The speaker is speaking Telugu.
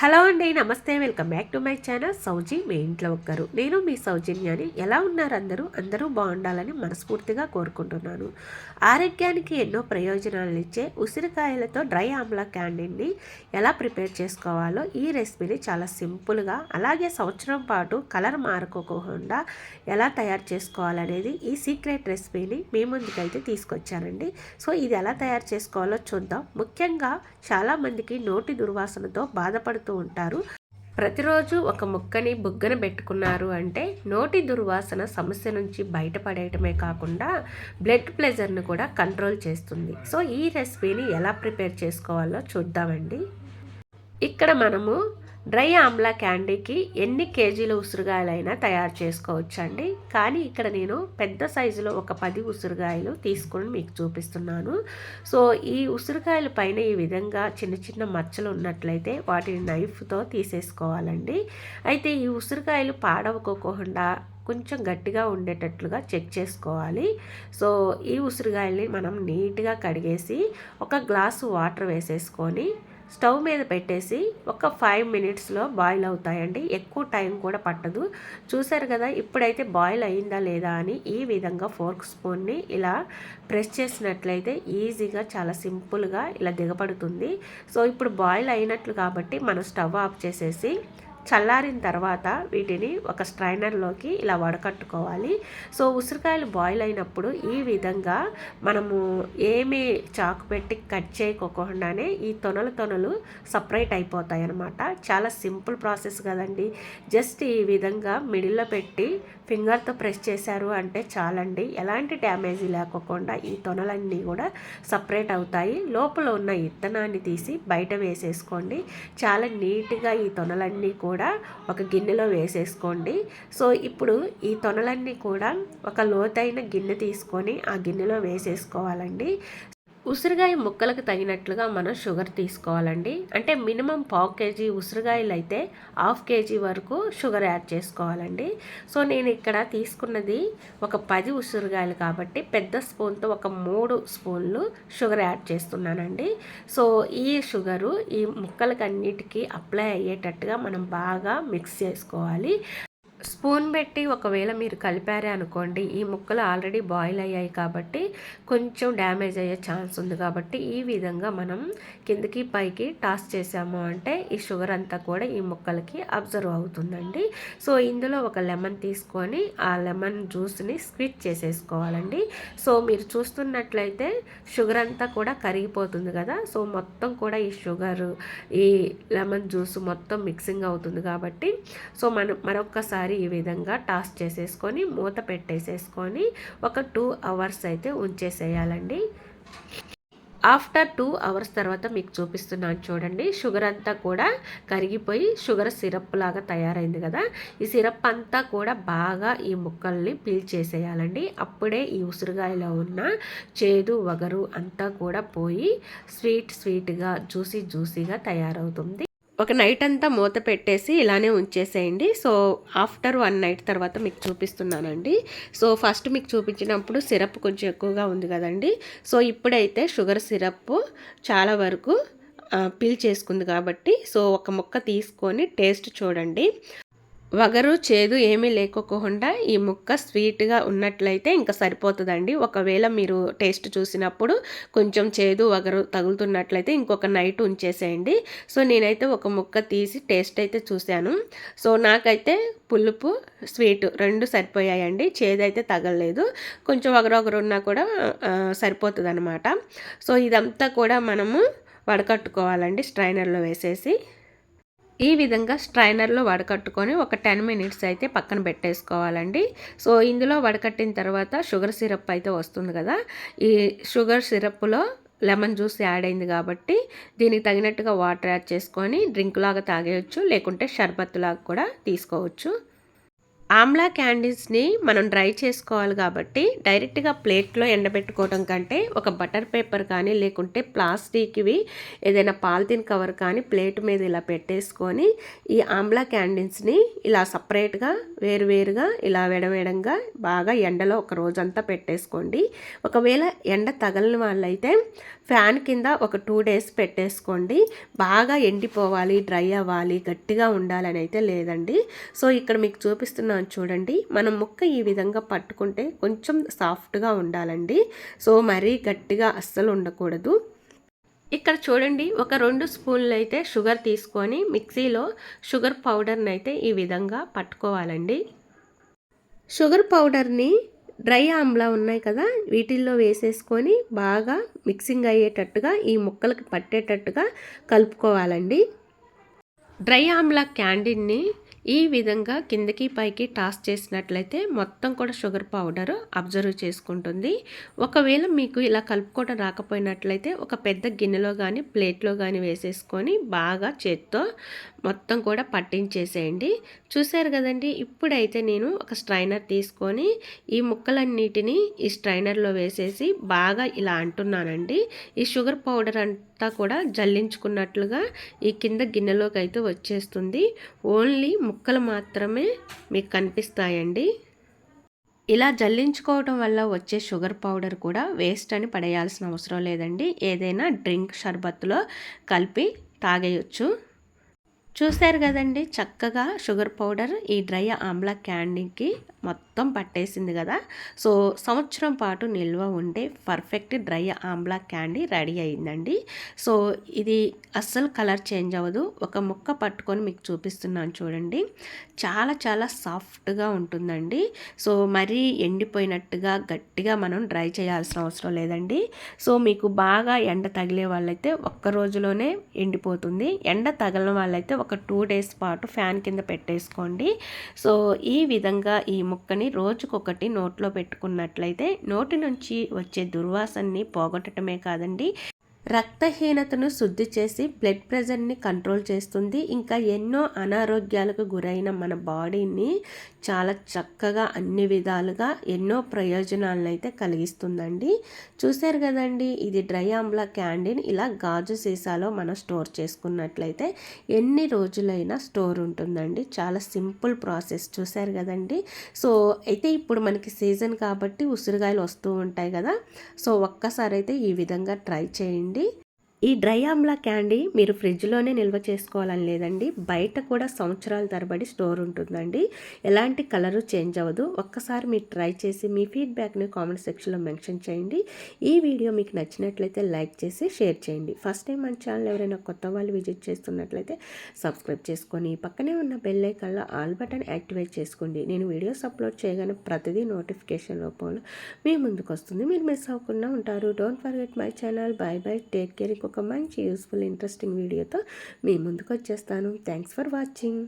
హలో అండి, నమస్తే. Welcome back to my channel సౌజీ మీ ఇంట్లో ఒక్కరు. నేను మీ సౌజన్యాని. ఎలా ఉన్నారు అందరూ బాగుండాలని మనస్ఫూర్తిగా కోరుకుంటున్నాను. ఆరోగ్యానికి ఎన్నో ప్రయోజనాలు ఇచ్చే ఉసిరికాయలతో డ్రై ఆమ్లా క్యాండీని ఎలా ప్రిపేర్ చేసుకోవాలో ఈ రెసిపీని చాలా సింపుల్గా, అలాగే సంవత్సరం పాటు కలర్ మారుకోకుండా ఎలా తయారు చేసుకోవాలనేది ఈ సీక్రెట్ రెసిపీని మీ ముందుకైతే తీసుకొచ్చానండి. సో ఇది ఎలా తయారు చేసుకోవాలో చూద్దాం. ముఖ్యంగా చాలామందికి నోటి దుర్వాసనతో బాధపడుతూ ఉంటారు. ప్రతిరోజు ఒక ముక్కని బుగ్గన పెట్టుకున్నారు అంటే నోటి దుర్వాసన సమస్య నుంచి బయటపడేయటమే కాకుండా బ్లడ్ ప్రెషర్ను కూడా కంట్రోల్ చేస్తుంది. సో ఈ రెసిపీని ఎలా ప్రిపేర్ చేసుకోవాలో చూద్దామండి. ఇక్కడ మనము డ్రై ఆమ్లా క్యాండీకి ఎన్ని కేజీల ఉసిరికాయలైనా తయారు చేసుకోవచ్చండి. కానీ ఇక్కడ నేను పెద్ద సైజులో ఒక 10 ఉసిరికాయలు తీసుకొని మీకు చూపిస్తున్నాను. సో ఈ ఉసిరికాయల పైన ఈ విధంగా చిన్న చిన్న మచ్చలు ఉన్నట్లయితే వాటిని నైఫ్తో తీసేసుకోవాలండి. అయితే ఈ ఉసిరికాయలు పాడవకోకుండా కొంచెం గట్టిగా ఉండేటట్లుగా చెక్ చేసుకోవాలి. సో ఈ ఉసిరికాయల్ని మనం నీట్గా కడిగేసి ఒక గ్లాసు వాటర్ వేసేసుకొని స్టవ్ మీద పెట్టేసి ఒక 5 మినిట్స్లో బాయిల్ అవుతాయండి. ఎక్కువ టైం కూడా పట్టదు. చూసారు కదా, ఇప్పుడైతే బాయిల్ అయిందా లేదా అని ఈ విధంగా ఫోర్క్ స్పూన్ని ఇలా ప్రెస్ చేసినట్లయితే ఈజీగా చాలా సింపుల్గా ఇలా దిగబడుతుంది. సో ఇప్పుడు బాయిల్ అయినట్లు కాబట్టి మనం స్టవ్ ఆఫ్ చేసేసి చల్లారిన తర్వాత వీటిని ఒక స్ట్రైనర్లోకి ఇలా వడకట్టుకోవాలి. సో ఉసిరికాయలు బాయిల్ అయినప్పుడు ఈ విధంగా మనము ఏమీ చాకు పెట్టి కట్ చేయకోకుండానే ఈ తొనలు సపరేట్ అయిపోతాయి అన్నమాట. చాలా సింపుల్ ప్రాసెస్ కదండి. జస్ట్ ఈ విధంగా మిడిల్లో పెట్టి ఫింగర్తో ప్రెస్ చేశారు అంటే చాలండి. ఎలాంటి డ్యామేజ్ లేకోకుండా ఈ తొనలన్నీ కూడా సపరేట్ అవుతాయి. లోపల ఉన్న ఇత్తనాన్ని తీసి బయట వేసేసుకోండి. చాలా నీట్గా ఈ తొనలన్నీ కూడా ఒక గిన్నెలో వేసేసుకోండి. సో ఇప్పుడు ఈ తొనలన్నీ కూడా ఒక లోతైన గిన్నె తీసుకొని ఆ గిన్నెలో వేసేసుకోవాలండి. ఉసిరికాయ ముక్కలకు తగినట్లుగా మనం షుగర్ తీసుకోవాలండి. అంటే మినిమం 1/2 కేజీ ఉసిరికాయలు అయితే 1/2 కేజీ వరకు షుగర్ యాడ్ చేసుకోవాలండి. సో నేను ఇక్కడ తీసుకున్నది ఒక 10 ఉసిరికాయలు కాబట్టి పెద్ద స్పూన్తో ఒక 3 స్పూన్లు షుగర్ యాడ్ చేస్తున్నానండి. సో ఈ షుగరు ఈ ముక్కలకి అన్నిటికీ అప్లై అయ్యేటట్టుగా మనం బాగా మిక్స్ చేసుకోవాలి. స్పూన్ పెట్టి ఒకవేళ మీరు కలిపారే అనుకోండి, ఈ ముక్కలు ఆల్రెడీ బాయిల్ అయ్యాయి కాబట్టి కొంచెం డ్యామేజ్ అయ్యే ఛాన్స్ ఉంది. కాబట్టి ఈ విధంగా మనం కిందకి పైకి టాస్ చేసాము అంటే ఈ షుగర్ అంతా కూడా ఈ ముక్కలకి అబ్జర్వ్ అవుతుందండి. సో ఇందులో ఒక లెమన్ తీసుకొని ఆ లెమన్ జ్యూస్ని స్క్వీజ్ చేసేసుకోవాలండి. సో మీరు చూస్తున్నట్లయితే షుగర్ అంతా కూడా కరిగిపోతుంది కదా. సో మొత్తం కూడా ఈ షుగర్ ఈ లెమన్ జ్యూస్ మొత్తం మిక్సింగ్ అవుతుంది కాబట్టి సో మనం మరొకసారి ఈ విధంగా టాస్ చేసేసుకొని మూత పెట్టేసేసుకొని ఒక 2 అవర్స్ అయితే ఉంచేసేయాలండి. ఆఫ్టర్ 2 అవర్స్ తర్వాత మీకు చూపిస్తున్నాను చూడండి. షుగర్ అంతా కూడా కరిగిపోయి షుగర్ సిరప్ లాగా తయారైంది కదా. ఈ సిరప్ అంతా కూడా బాగా ఈ ముక్కల్ని పీల్చేసేయాలండి. అప్పుడే ఈ ఉసిరికాయలో ఉన్న చేదు వగరు అంతా కూడా పోయి స్వీట్గా జ్యూసీగా తయారవుతుంది. ఒక నైట్ అంతా మూత పెట్టేసి ఇలానే ఉంచేసేయండి. సో ఆఫ్టర్ 1 నైట్ తర్వాత మీకు చూపిస్తున్నానండి. సో ఫస్ట్ మీకు చూపించినప్పుడు సిరప్ కొంచెం ఎక్కువగా ఉంది కదండి. సో ఇప్పుడైతే షుగర్ సిరప్ చాలా వరకు పీల్ చేసుకుంది కాబట్టి సో ఒక ముక్క తీసుకొని టేస్ట్ చూడండి. వగరు చేదు ఏమీ లేకోకుండా ఈ ముక్క స్వీట్గా ఉన్నట్లయితే ఇంకా సరిపోతుందండి. ఒకవేళ మీరు టేస్ట్ చూసినప్పుడు కొంచెం చేదు వగరు తగులుతున్నట్లయితే ఇంకొక నైట్ ఉంచేసేయండి. సో నేనైతే ఒక ముక్క తీసి టేస్ట్ అయితే చూశాను. సో నాకైతే పులుపు స్వీట్ 2 సరిపోయాయండి. చేదు అయితే తగలలేదు. కొంచెం వగరు ఉన్నా కూడా సరిపోతుంది అనమాట. సో ఇదంతా కూడా మనము వడకట్టుకోవాలండి స్ట్రైనర్లో వేసేసి. ఈ విధంగా స్ట్రైనర్లో వడకట్టుకొని ఒక 10 మినిట్స్ అయితే పక్కన పెట్టేసుకోవాలండి. సో ఇందులో వడకట్టిన తర్వాత షుగర్ సిరప్ అయితే వస్తుంది కదా. ఈ షుగర్ సిరప్లో లెమన్ జ్యూస్ యాడ్ అయింది కాబట్టి దీనికి తగినట్టుగా వాటర్ యాడ్ చేసుకొని డ్రింక్ లాగా తాగేయచ్చు, లేకుంటే షర్బత్ లాగా కూడా తీసుకోవచ్చు. ఆమ్లా క్యాండీస్ని మనం డ్రై చేసుకోవాలి కాబట్టి డైరెక్ట్గా ప్లేట్లో ఎండబెట్టుకోవడం కంటే ఒక బటర్ పేపర్ కానీ లేకుంటే ప్లాస్టిక్వి ఏదైనా పాలిథిన్ కవర్ కానీ ప్లేట్ మీద ఇలా పెట్టేసుకొని ఈ ఆమ్లా క్యాండీస్ని ఇలా సపరేట్గా వేరువేరుగా ఇలా విడవేడంగా బాగా ఎండలో ఒక రోజంతా పెట్టేసుకోండి. ఒకవేళ ఎండ తగలని వాళ్ళైతే ఫ్యాన్ కింద ఒక 2 days పెట్టేసుకోండి. బాగా ఎండిపోవాలి, డ్రై అవ్వాలి, గట్టిగా ఉండాలని అయితే లేదండి. సో ఇక్కడ మీకు చూపిస్తున్నాను చూడండి. మనం ముక్క ఈ విధంగా పట్టుకుంటే కొంచెం సాఫ్ట్గా ఉండాలండి. సో మరీ గట్టిగా అస్సలు ఉండకూడదు. ఇక్కడ చూడండి, ఒక 2 స్పూన్లు అయితే షుగర్ తీసుకొని మిక్సీలో షుగర్ పౌడర్ని అయితే ఈ విధంగా పట్టుకోవాలండి. షుగర్ పౌడర్ని డ్రై ఆమ్లా ఉన్నాయి కదా, వీటిల్లో వేసేసుకొని బాగా మిక్సింగ్ అయ్యేటట్టుగా ఈ ముక్కలకి పట్టేటట్టుగా కలుపుకోవాలండి. డ్రై ఆమ్లా క్యాండీని ఈ విధంగా కిందకి పైకి టాస్ చేసినట్లయితే మొత్తం కూడా షుగర్ పౌడర్ అబ్జర్వ్ చేసుకుంటుంది. ఒకవేళ మీకు ఇలా కలుపుకోవడం రాకపోయినట్లయితే ఒక పెద్ద గిన్నెలో కానీ ప్లేట్లో కానీ వేసేసుకొని బాగా చేత్తో మొత్తం కూడా పట్టించేసేయండి. చూసారు కదండి. ఇప్పుడైతే నేను ఒక స్ట్రైనర్ తీసుకొని ఈ ముక్కలన్నిటినీ ఈ స్ట్రైనర్లో వేసేసి బాగా ఇలా అంటున్నానండి. ఈ షుగర్ పౌడర్ అంతా కూడా జల్లించుకున్నట్లుగా ఈ కింద గిన్నెలోకి అయితే వచ్చేస్తుంది. ఓన్లీ ముక్కలు మాత్రమే మీకు కనిపిస్తాయండి. ఇలా జల్లించుకోవడం వల్ల వచ్చే షుగర్ పౌడర్ కూడా వేస్ట్ అని పడేయాల్సిన అవసరం లేదండి. ఏదైనా డ్రింక్ షర్బత్తులో కలిపి తాగేయచ్చు. చూశారు కదండి, చక్కగా షుగర్ పౌడర్ ఈ డ్రై ఆమ్లా క్యాండీకి మొత్తం పట్టేసింది కదా. సో సంవత్సరం పాటు నిల్వ ఉండే perfect dry Amla candy ready అయిందండి. సో ఇది అస్సలు కలర్ చేంజ్ అవ్వదు. ఒక ముక్క పట్టుకొని మీకు చూపిస్తున్నాను చూడండి. చాలా చాలా సాఫ్ట్గా ఉంటుందండి. సో మరీ ఎండిపోయినట్టుగా గట్టిగా మనం డ్రై చేయాల్సిన అవసరం లేదండి. సో మీకు బాగా ఎండ తగిలే వాళ్ళైతే ఒక్క రోజులోనే ఎండిపోతుంది. ఎండ తగలని వాళ్ళైతే ఒక 2 days పాటు ఫ్యాన్ కింద పెట్టేసుకోండి. సో ఈ విధంగా ఈ ముక్కని రోజుకొకటి నోట్లో పెట్టుకున్నట్లయితే నోటి నుంచి వచ్చే దుర్వాసనని పోగొట్టడమే కాదండి, రక్తహీనతను శుద్ధి చేసి బ్లడ్ ప్రెషర్ని కంట్రోల్ చేస్తుంది. ఇంకా ఎన్నో అనారోగ్యాలకు గురైన మన బాడీని చాలా చక్కగా అన్ని విధాలుగా ఎన్నో ప్రయోజనాలను అయితే కలిగిస్తుందండి. చూశారు కదండి, ఇది డ్రై ఆమ్లా క్యాండీని ఇలా గాజు సీసాలో మనం స్టోర్ చేసుకున్నట్లయితే ఎన్ని రోజులైనా స్టోర్ ఉంటుందండి. చాలా సింపుల్ ప్రాసెస్. చూశారు కదండి. సో అయితే ఇప్పుడు మనకి సీజన్ కాబట్టి ఉసిరికాయలు వస్తూ ఉంటాయి కదా. సో ఒక్కసారి అయితే ఈ విధంగా ట్రై చేయండి. ఈ డ్రై ఆమ్లా క్యాండీ మీరు ఫ్రిడ్జ్లోనే నిల్వ చేసుకోవాలని లేదండి, బయట కూడా సంవత్సరాల తరబడి స్టోర్ ఉంటుందండి. ఎలాంటి కలరు చేంజ్ అవ్వదు. ఒక్కసారి మీరు ట్రై చేసి మీ ఫీడ్బ్యాక్ని కామెంట్ సెక్షన్లో మెన్షన్ చేయండి. ఈ వీడియో మీకు నచ్చినట్లయితే లైక్ చేసి షేర్ చేయండి. ఫస్ట్ టైం మన ఛానల్ ఎవరైనా కొత్త వాళ్ళు విజిట్ చేస్తున్నట్లయితే సబ్స్క్రైబ్ చేసుకొని పక్కనే ఉన్న బెల్ ఐకాన్లో ఆల్ బటన్ యాక్టివేట్ చేసుకోండి. నేను వీడియోస్ అప్లోడ్ చేయగానే ప్రతిదీ నోటిఫికేషన్ రూపంలో మీ ముందుకు వస్తుంది. మీరు మిస్ అవ్వకుండా ఉంటారు. Don't forget my channel. By by, take care. ఒక మంచి యూస్ఫుల్ ఇంట్రెస్టింగ్ వీడియోతో మీ ముందుకు వచ్చేస్తాను. Thanks for watching.